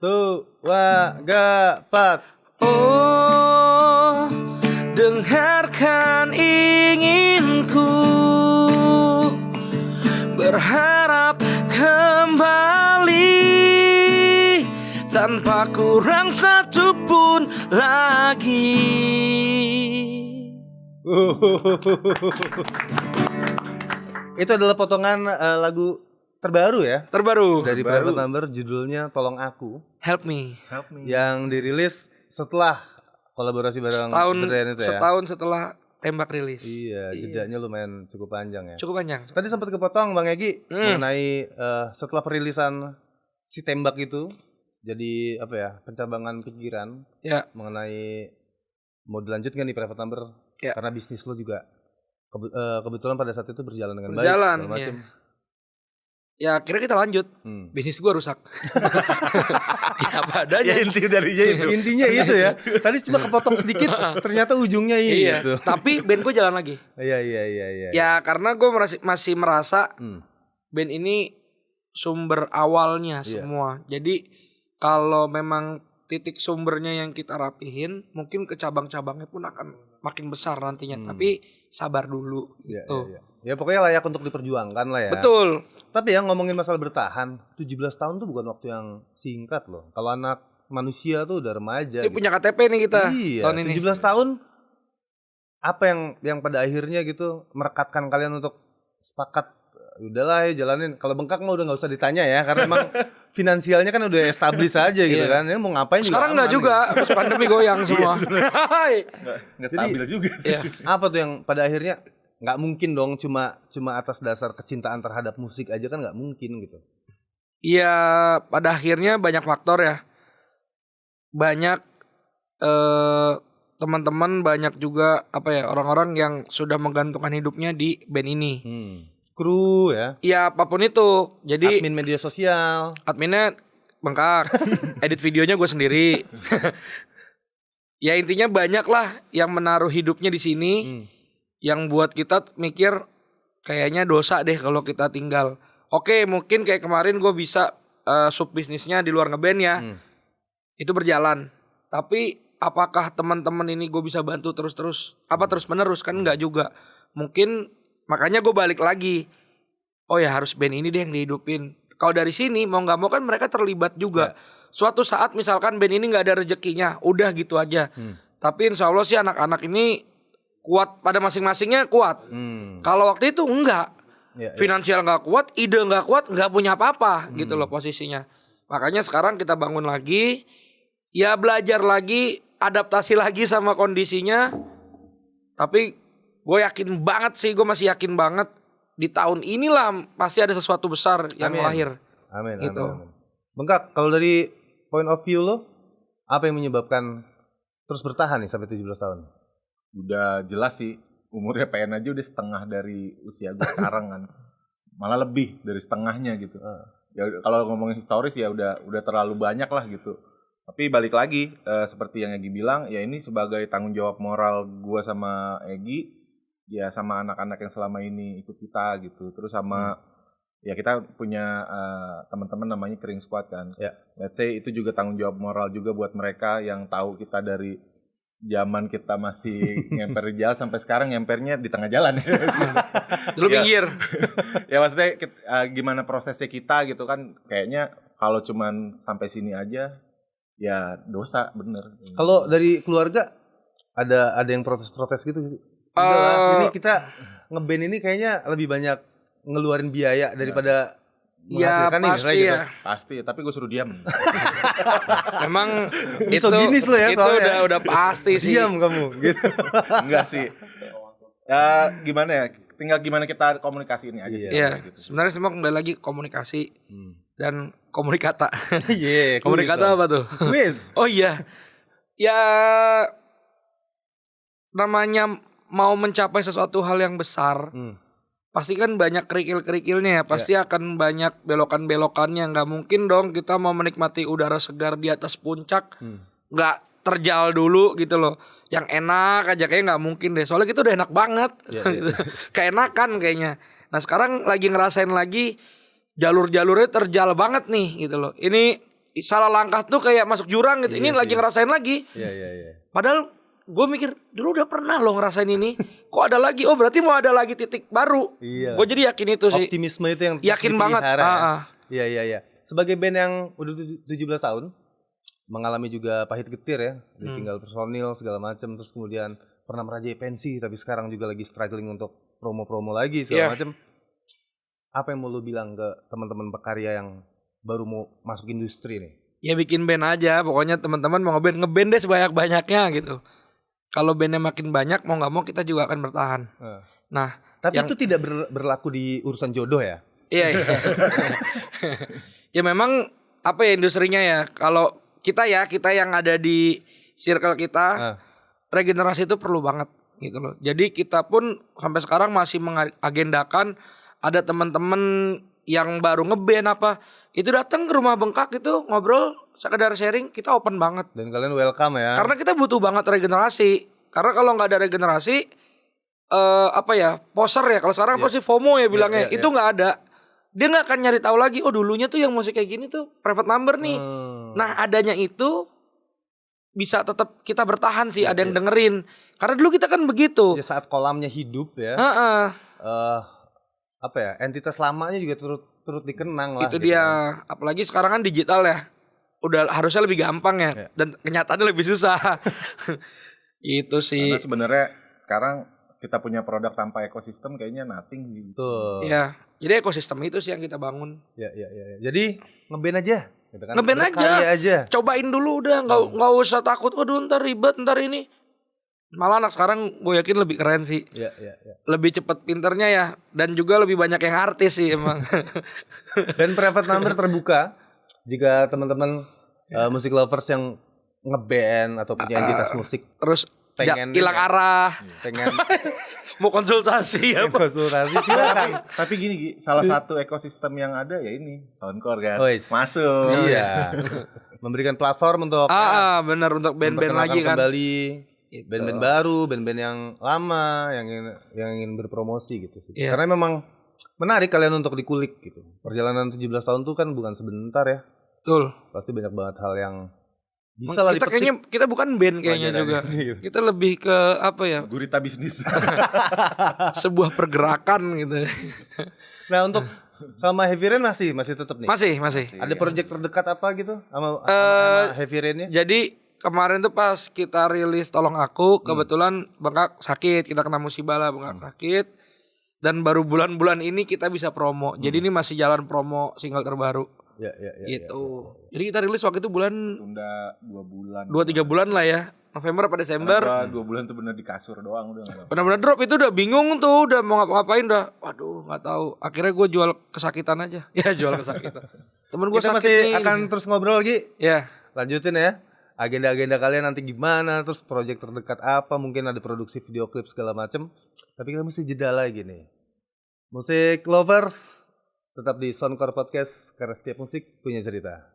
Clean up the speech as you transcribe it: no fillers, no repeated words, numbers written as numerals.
Tua gapat. Oh, dengarkan inginku, berharap kembali tanpa kurang satupun lagi. Itu adalah potongan lagu terbaru ya. Terbaru Dari Private Number, judulnya Tolong Aku. Help Me. Yang dirilis setelah kolaborasi bareng Brian itu ya. Setahun setelah tembak rilis. Iya, jedanya lumayan cukup panjang ya. Cukup panjang. Tadi sempat kepotong Bang Egi mengenai setelah perilisan si tembak itu jadi apa ya, pencabangan pikiran Ya. mengenai mau dilanjut nggak nih Private Number Ya. karena bisnis lo juga kebetulan pada saat itu berjalan dengan Berjalan, baik segala macem. Ya akhirnya kita lanjut. Bisnis gua rusak. Ya apa adanya. Ya intinya itu ya. Tadi cuma kepotong sedikit, ternyata ujungnya Iya. gitu. Tapi band gua jalan lagi. Iya. Ya karena gue masih merasa band ini sumber awalnya semua. Jadi kalau memang titik sumbernya yang kita rapihin, mungkin ke cabang-cabangnya pun akan makin besar nantinya. Tapi sabar dulu gitu. Iya. Ya pokoknya layak untuk diperjuangkan lah ya. Betul. Tapi yang ngomongin masalah bertahan, 17 tahun tuh bukan waktu yang singkat loh. Kalau anak manusia tuh udah remaja. Ini punya KTP nih kita tahun ini. 17 tahun apa yang pada akhirnya gitu merekatkan kalian untuk sepakat udahlah ya jalanin. Kalau bengkak mah udah nggak usah ditanya ya karena emang finansialnya kan udah established aja gitu kan. Ya mau ngapain sekarang nggak juga pas pandemi goyang semua. Nggak stabil juga. Apa tuh yang pada akhirnya nggak mungkin dong cuma atas dasar kecintaan terhadap musik aja kan nggak mungkin gitu. Iya, pada akhirnya banyak faktor ya. Banyak teman-teman, banyak juga orang-orang yang sudah menggantungkan hidupnya di band ini. Kru ya. Iya, apapun itu. Jadi admin media sosial. Adminnya bengkak. Edit videonya gue sendiri. Ya intinya banyak lah yang menaruh hidupnya di sini. Yang buat kita mikir kayaknya dosa deh kalau kita tinggal. Oke, mungkin kayak kemarin gue bisa sub bisnisnya di luar ngeband ya. Itu berjalan. Tapi apakah teman-teman ini gue bisa bantu terus-terus? Apa terus-menerus? Kan enggak juga. Mungkin makanya gue balik lagi. Oh ya harus band ini deh yang dihidupin. Kalau dari sini mau gak mau kan mereka terlibat juga. Suatu saat misalkan band ini gak ada rezekinya. Udah gitu aja. Tapi insya Allah sih anak-anak ini kuat pada masing-masingnya kuat. Kalau waktu itu enggak. Finansial enggak kuat, ide enggak kuat, enggak punya apa-apa gitu loh posisinya. Makanya sekarang kita bangun lagi, ya belajar lagi, adaptasi lagi sama kondisinya. Tapi gue yakin banget sih, gue masih yakin banget di tahun inilah pasti ada sesuatu besar yang lahir. Amin. Gitu. Amin. Bengkak, kalau dari point of view lo, apa yang menyebabkan terus bertahan nih sampai 17 tahun? Udah jelas sih umurnya PN aja udah setengah dari usia gue sekarang kan, malah lebih dari setengahnya gitu. Ya kalau ngomongin historis ya udah terlalu banyak lah gitu. Tapi balik lagi seperti yang Egi bilang ya ini sebagai tanggung jawab moral gue sama Egi ya sama anak-anak yang selama ini ikut kita gitu. Terus sama ya kita punya teman-teman namanya Kering Squad kan. Let's say itu juga tanggung jawab moral juga buat mereka yang tahu kita dari zaman kita masih ngemper di jalan sampai sekarang ngempernya di tengah jalan. Dulu pinggir. Ya maksudnya gimana prosesnya kita gitu kan. Kayaknya kalau cuman sampai sini aja ya dosa bener. Kalau dari keluarga ada yang protes-protes gitu? Ini kita ngeband ini kayaknya lebih banyak ngeluarin biaya daripada menghasilkan nih pasti gitu. Pasti, tapi gue suruh diam. Memang misoginis lo ya soalnya. Udah pasti sih. Diam kamu gitu. Enggak sih. Ya gimana ya? Tinggal gimana kita komunikasi ini aja sih. Iya. Gitu. Sebenarnya semua kembali lagi komunikasi dan komunikata. kuis Komunikata apa tuh? Quiz. Oh iya. Ya namanya mau mencapai sesuatu hal yang besar. Pasti kan banyak kerikil-kerikilnya ya. Pasti akan banyak belokan-belokannya. Gak mungkin dong kita mau menikmati udara segar di atas puncak gak terjal dulu gitu loh. Yang enak aja kayaknya gak mungkin deh. Soalnya kita udah enak banget gitu. Keenakan kayaknya. Nah sekarang lagi ngerasain lagi jalur-jalurnya terjal banget nih gitu loh. Ini salah langkah tuh kayak masuk jurang gitu. Ini lagi ngerasain lagi. Iya. Padahal gue mikir dulu udah pernah loh ngerasain ini. Kok ada lagi? Oh berarti mau ada lagi titik baru. Iya. Gue jadi yakin itu sih. Optimisme itu yang Yakin banget. Iya. Sebagai band yang udah 17 tahun mengalami juga pahit getir ya, ditinggal personil segala macam, terus kemudian pernah merajai pensi tapi sekarang juga lagi struggling untuk promo-promo lagi segala macam. Apa yang mau lu bilang ke teman-teman pekarya yang baru mau masuk industri nih? Ya bikin band aja, pokoknya teman-teman mau ngeband deh sebanyak-banyaknya gitu. Kalau bandnya makin banyak mau nggak mau kita juga akan bertahan. Nah, tapi itu tidak berlaku di urusan jodoh ya? Iya. Ya memang apa ya industrinya ya. Kalau kita yang ada di circle kita, regenerasi itu perlu banget gitu loh. Jadi kita pun sampai sekarang masih mengagendakan ada teman-teman yang baru ngeband apa itu datang ke rumah Bengkak itu ngobrol sekedar sharing, kita open banget. Dan kalian welcome ya. Karena kita butuh banget regenerasi. Karena kalau nggak ada regenerasi poser ya. Kalau sekarang pasti FOMO ya bilangnya. Itu nggak ada. Dia nggak akan nyari tahu lagi. Oh dulunya tuh yang musik kayak gini tuh private number nih. Nah adanya itu bisa tetap kita bertahan sih. Ada yang dengerin. Karena dulu kita kan begitu. Ya, saat kolamnya hidup ya. Entitas lamanya juga turut dikenang lah. Itu gitu dia. kan. Apalagi sekarang kan digital ya. Udah harusnya lebih gampang ya. Dan kenyataannya lebih susah. Itu sih. Karena sebenarnya sekarang kita punya produk tanpa ekosistem kayaknya nothing gitu. Iya. Jadi ekosistem itu sih yang kita bangun. Ya. Jadi ngeband aja. Gitu kan. Ngeband aja. Cobain dulu udah. Nggak usah takut. Waduh ntar ribet ntar ini. Malah anak sekarang gue yakin lebih keren sih. Iya. Lebih cepet pinternya ya. Dan juga lebih banyak yang artis sih emang. Dan private number terbuka. Jika teman-teman musik lovers yang ngeband atau punya entitas musik. Terus pengen hilang arah. Pengen mau konsultasi ya. konsultasi silakan. Tapi gini Gi, salah satu ekosistem yang ada ya ini Soundcore kan. Masuk. Iya. Memberikan platform untuk benar untuk band-band lagi kan. Kembali band-band baru, band-band yang lama yang ingin berpromosi gitu sih. Iya. Karena memang menarik kalian untuk dikulik gitu. Perjalanan 17 tahun tuh kan bukan sebentar ya. Betul. Pasti banyak banget hal yang bisa lah dipetik. Kayaknya kita bukan band kayaknya juga. Kita lebih ke apa ya? Gurita bisnis. Sebuah pergerakan gitu. Nah, untuk sama Heavy Rain masih tetap nih. Masih. Ada proyek terdekat apa gitu sama Heavy Rain-nya? Jadi kemarin tuh pas kita rilis Tolong Aku, kebetulan Bengkak sakit, kita kena musibah lah Bengkak sakit. Dan baru bulan-bulan ini kita bisa promo. Jadi ini masih jalan promo single terbaru. Ya. Gitu. Jadi kita rilis waktu itu bulan Tunda 2 bulan. 2-3 bulan lah ya. November apa Desember. 2 bulan tuh bener di kasur doang udah. Benar-benar drop itu udah bingung tuh, udah mau ngapa-ngapain udah. Waduh, nggak tahu. Akhirnya gue jual kesakitan aja. Ya jual kesakitan. Temen gue sakit masih nih. akan terus ngobrol lagi. Ya. Lanjutin ya. Agenda-agenda kalian nanti gimana, terus proyek terdekat apa, mungkin ada produksi video klip segala macem. Tapi kita mesti jeda lagi nih. Musik lovers tetap di Soundcore Podcast karena setiap musik punya cerita.